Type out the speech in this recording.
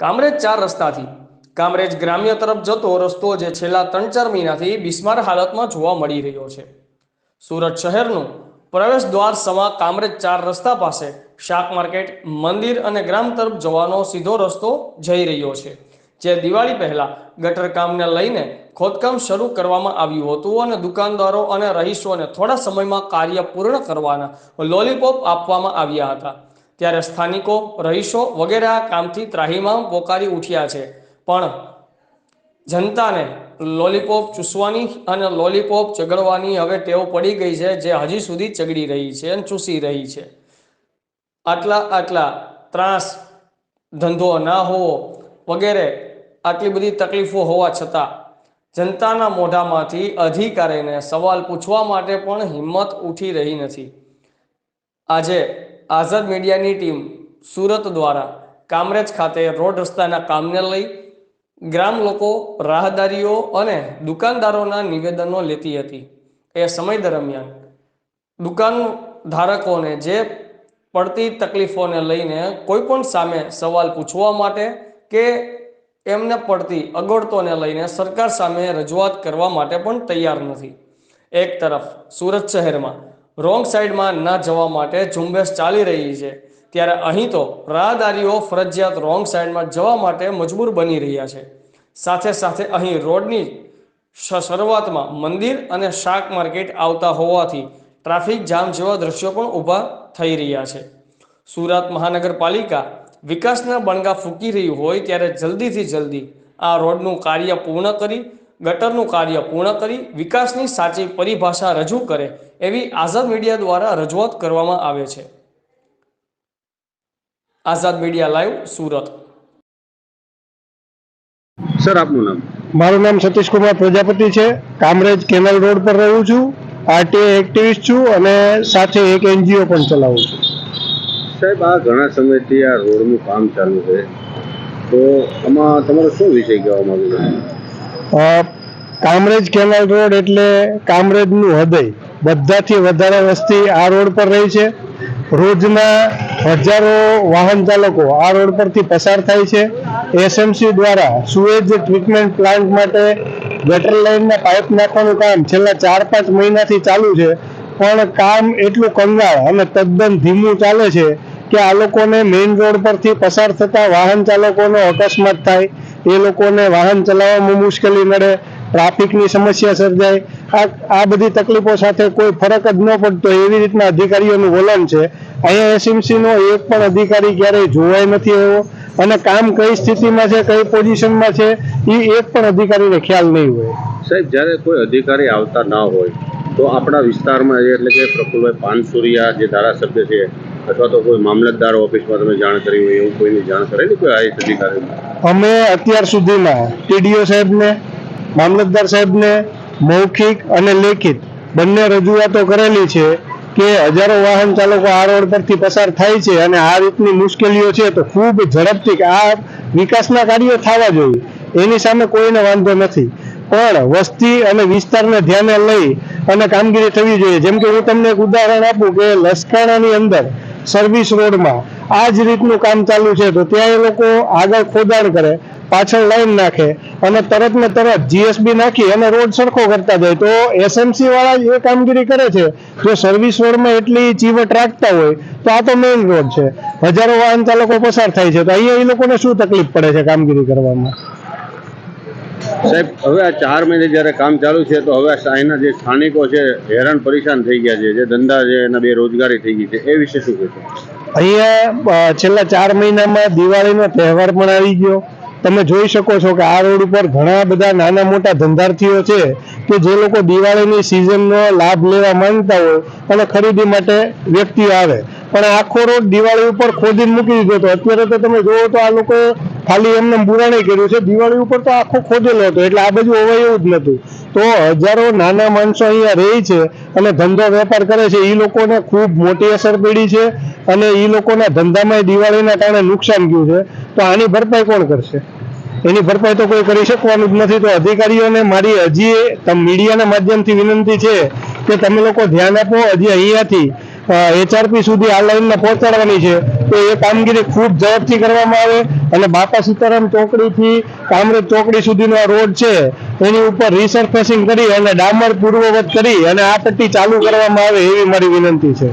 કામરેજ 4 રસ્તાથી કામરેજ ગ્રામ્ય તરફ જતો રસ્તો જે છેલ્લા 3-4 મહિનાથી બિસ્માર હાલતમાં જોવા મળી રહ્યો છે। સુરત શહેરનું પ્રવેશ દ્વાર સમા કામરેજ 4 રસ્તા પાસે શાક માર્કેટ, મંદિર અને ગ્રામ તરફ જવાનો સીધો રસ્તો જઈ રહ્યો છે, જે દિવાળી પહેલા ગટર કામને લઈને ખોદકામ શરૂ કરવામાં આવ્યું હતું અને દુકાનદારો અને રહીશોને થોડા સમયમાં કાર્ય પૂર્ણ કરવાના લોલીપોપ આપવામાં આવ્યા હતા। ત્યારે સ્થાનિકો, રહીશો વગેરે આ કામથી ત્રાહિમામ પોકારી ઉઠ્યા છે, પણ જનતાને લોલીપોપ ચૂસવાની અને લોલીપોપ ચગડવાની હવે ટેવ પડી ગઈ છે, જે હજી સુધી ચગડી રહી છે અને ચૂસી રહી છે। આટલા ત્રાસ, ધંધો ના હોવો વગેરે આટલી બધી તકલીફો હોવા છતાં જનતાના મોઢામાંથી અધિકારીને સવાલ પૂછવા માટે પણ હિંમત ઉઠી રહી નથી। આજે આઝાદ મીડિયાની ટીમ સુરત દ્વારા કામરેજ ખાતે રોડ રસ્તાના કામને લઈ ગ્રામ લોકો, રાહદારીઓ અને દુકાનદારોના નિવેદનો લેતી હતી। એ સમય દરમિયાન દુકાન ધારકોને જે પડતી તકલીફોને લઈને કોઈ પણ સામે સવાલ પૂછવા માટે કે એમને પડતી અગવડતોને લઈને સરકાર સામે રજૂઆત કરવા માટે પણ તૈયાર નથી। એક તરફ સુરત શહેરમાં રોંગ સાઈડમાં ના જવા માટે ઝુંબેશ ચાલી રહી છે, ત્યારે અહીં તો રાહદારીઓ ફરજિયાત રોંગ સાઈડમાં જવા માટે મજબૂર બની રહ્યા છે। સાથે સાથે અહીં રોડની શરૂઆતમાં મંદિર અને શાક માર્કેટ આવતા હોવાથી ટ્રાફિક જામ જેવા દ્રશ્યો પણ ઊભા થઈ રહ્યા છે। સુરત મહાનગરપાલિકા વિકાસના બણગા ફૂંકી રહી હોય ત્યારે જલ્દીથી જલ્દી આ રોડનું કાર્ય પૂર્ણ કરી, ગટરનું કાર્ય પૂર્ણ કરી વિકાસની સાચી પરિભાષા રજૂ કરે એવી આઝાદ મીડિયા દ્વારા રજૂઆત કરવામાં આવે છે। આઝાદ મીડિયા લાઈવ, સુરત। સર, આપનું નામ? મારું નામ સતીશ કુમાર પ્રજાપતિ છે। કામરેજ કેનાલ રોડ પર રહું છું, આરટીઆઈ એક્ટિવિસ્ટ છું અને સાથે એક એનજીઓ પણ ચલાવું છું। સાહેબ, આ ઘણા સમયથી આ રોડનું કામ ચાલુ છે, તો આમાં તમારો શું વિષય કહેવા માંગુ છો? કામરેજ કેનાલ રોડ એટલે કામરેજનું હૃદય। બધાથી વધારે વસ્તી આ રોડ પર રહી છે। રોજના હજારો વાહન ચાલકો આ રોડ પરથી પસાર થાય છે। એસએમસી દ્વારા સુએજ ટ્રીટમેન્ટ પ્લાન્ટ માટે ગટર લાઇનના પાઇપ નાખવાનું કામ છેલ્લા 4-5 મહિનાથી ચાલુ છે, પણ કામ એટલું કંગાળ અને તદ્દન ધીમું ચાલે છે કે આ લોકોને મેઇન રોડ પરથી પસાર થતા વાહન ચાલકોનો અકસ્માત થાય, એ લોકોને વાહન ચલાવવામાં મુશ્કેલી નડે, ટ્રાફિકની સમસ્યા સર્જાય। આ બધી તકલીફો સાથે કોઈ ફરક જ ન પડતો એવી રીતના અધિકારીઓનું વલણ છે। અહીંયા એસએમસીનો એક પણ અધિકારી ક્યારેય જોવાય નથી આવ્યો અને કામ કઈ સ્થિતિમાં છે, કઈ પોઝિશનમાં છે, એ એક પણ અધિકારીને ખ્યાલ નહીં હોય। સાહેબ, જ્યારે કોઈ અધિકારી આવતા ના હોય તો આપણા વિસ્તારમાં એટલે કે પ્રફુલભાઈ પાનસુરિયા જે ધારાસભ્ય છે અથવા તો કોઈ મામલતદાર ઓફિસમાં તમે જાણ કરી હોય એવું કોઈની જાણ કરેલી કોઈ આઈએસ અધિકારી? અમે અત્યાર સુધીમાં ટીડીઓ સાહેબને, મામલતદાર સાહેબને મૌખિક અને લેખિત બંને રજૂઆતો કરેલી છે કે હજારો વાહન ચાલકો આ રોડ પરથી પસાર થાય છે અને આ રીતની મુશ્કેલીઓ છે, તો ખૂબ ઝડપથી આ વિકાસના કાર્યો થવા જોઈએ, એની સામે કોઈને વાંધો નથી, પણ વસ્તી અને વિસ્તારને ધ્યાને લઈ અને કામગીરી થવી જોઈએ। જેમ કે હું તમને એક ઉદાહરણ આપું કે લસકાણાની અંદર સર્વિસ રોડમાં આ જ રીતનું કામ ચાલુ છે, તો ત્યાં એ લોકો આગળ ખોદાણ કરે, પાછળ લાઈન નાખે અને તરત ને તરત જીએસબી નાખી અને રોડ સરખો કરતા જાય, તો એસએમસી વાળા એ કામગીરી કરે છે। જો સર્વિસ રોડમાં એટલી ચીવટ રાખતા હોય તો આ તો મેઇન રોડ છે, હજારો વાહન ચાલકો પસાર થાય છે, તો અહીંયા એ લોકોને શું તકલીફ પડે છે કામગીરી કરવામાં? સાહેબ, હવે આ 4 મહિને જ્યારે કામ ચાલુ છે તો હવે અહીંના જે સ્થાનિકો છે હેરાન પરેશાન થઈ ગયા છે, જે ધંધા છે એના બેરોજગારી થઈ ગઈ છે, એ વિશે શું કહેશો? અહીંયા છેલ્લા 4 મહિનામાં દિવાળીનો તહેવાર પણ આવી ગયો। તમે જોઈ શકો છો કે આ રોડ ઉપર ઘણા બધા નાના મોટા ધંધાર્થીઓ છે કે જે લોકો દિવાળીની સિઝનનો લાભ લેવા માંગતા હોય અને ખરીદી માટે વ્યક્તિઓ આવે, પણ આખો રોડ દિવાળી ઉપર ખોદીને મૂકી દીધો હતો। અત્યારે તો તમે જુઓ તો આ લોકો ખાલી એમને બુરાણી કર્યું છે, દિવાળી ઉપર તો આખો ખોદેલો હતો, એટલે આ બધું હોવાય એવું જ નહોતું। તો હજારો નાના માણસો અહીંયા રહે છે અને ધંધો વેપાર કરે છે, એ લોકોને ખૂબ મોટી અસર પડી છે અને એ લોકોના ધંધામાં દિવાળીના કારણે નુકસાન ગયું છે, તો આની ભરપાઈ કોણ કરશે? એની ભરપાઈ તો કોઈ કરી શકવાનું જ નથી। તો અધિકારીઓને મારી હજી મીડિયાના માધ્યમથી વિનંતી છે કે તમે લોકો ધ્યાન આપો, હજી અહીંયાથી HRP સુધી આ લાઈનને પહોંચાડવાની છે, તો એ કામગીરી ખૂબ ઝડપથી કરવામાં આવે અને બાપા સીતારામ ચોકડીથી કામરેજ ચોકડી સુધીનો આ રોડ છે એની ઉપર રિસર્ફેસિંગ કરી અને ડામર પૂર્વવત કરી અને આ પટ્ટી ચાલુ કરવામાં આવે એવી મારી વિનંતી છે.